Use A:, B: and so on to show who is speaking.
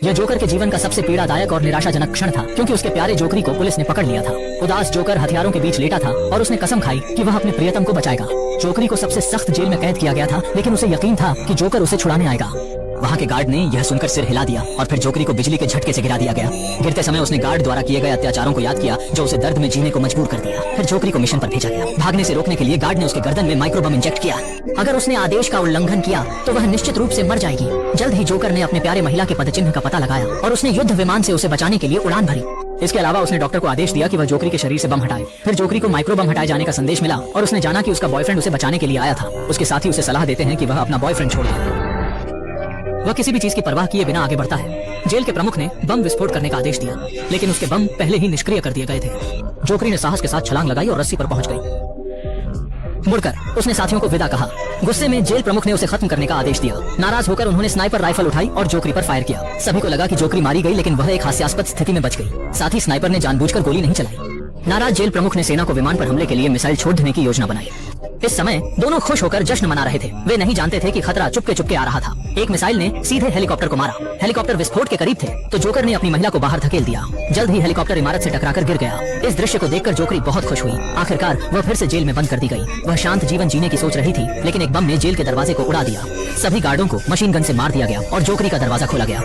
A: यह जोकर के जीवन का सबसे पीड़ादायक और निराशाजनक क्षण था, क्योंकि उसके प्यारे जोकरी को पुलिस ने पकड़ लिया था। उदास जोकर हथियारों के बीच लेटा था और उसने कसम खाई कि वह अपने प्रियतम को बचाएगा। जोकरी को सबसे सख्त जेल में कैद किया गया था, लेकिन उसे यकीन था कि जोकर उसे छुड़ाने आएगा। वहाँ के गार्ड ने यह सुनकर सिर हिला दिया और फिर जोकरी को बिजली के झटके से गिरा दिया गया। गिरते समय उसने गार्ड द्वारा किए गए अत्याचारों को याद किया, जो उसे दर्द में जीने को मजबूर कर दिया। फिर जोकरी को मिशन पर भेजा गया। भागने से रोकने के लिए गार्ड ने उसके गर्दन में माइक्रोबम इंजेक्ट किया। अगर उसने आदेश का उल्लंघन किया तो वह निश्चित रूप से मर जाएगी। जल्द ही जोकर ने अपने प्यारे महिला के पदचिन्ह का पता लगाया और उसने युद्ध विमान से उसे बचाने के लिए उड़ान भरी। इसके अलावा उसने डॉक्टर को आदेश दिया कि वह जोकरी के शरीर से बम हटाए। फिर जोकरी को माइक्रोबम हटाए जाने का संदेश मिला और उसने जाना कि उसका बॉयफ्रेंड उसे बचाने के लिए आया था। उसके साथी उसे सलाह देते हैं कि वह अपना बॉयफ्रेंड छोड़ दे। वह किसी भी चीज की परवाह किए बिना आगे बढ़ता है। जेल के प्रमुख ने बम विस्फोट करने का आदेश दिया, लेकिन उसके बम पहले ही निष्क्रिय कर दिए गए थे। जोकरी ने साहस के साथ छलांग लगाई और रस्सी पर पहुंच गई। मुड़कर उसने साथियों को विदा कहा। गुस्से में जेल प्रमुख ने उसे खत्म करने का आदेश दिया। नाराज होकर उन्होंने स्नाइपर राइफल उठाई और जोकरी पर फायर किया। सभी को लगा कि जोकरी मारी गई, लेकिन वह एक हास्यास्पद स्थिति में बच गई। साथ ही स्नाइपर ने जानबूझकर गोली नहीं चलाई। नाराज जेल प्रमुख ने सेना को विमान पर हमले के लिए मिसाइल छोड़ देने की योजना बनाई। इस समय दोनों खुश होकर जश्न मना रहे थे। वे नहीं जानते थे कि खतरा चुपके चुपके आ रहा था। एक मिसाइल ने सीधे हेलीकॉप्टर को मारा। हेलीकॉप्टर विस्फोट के करीब थे तो जोकर ने अपनी महिला को बाहर धकेल दिया। जल्द ही हेलीकॉप्टर इमारत से टकराकर गिर गया। इस दृश्य को देखकर जोकरी बहुत खुश हुई। आखिरकार वह फिर से जेल में बंद कर दी गई। वह शांत जीवन जीने की सोच रही थी, लेकिन एक बम ने जेल के दरवाजे को उड़ा दिया। सभी गार्डों को मशीन गन से मार दिया गया और जोकरी का दरवाजा खोला गया।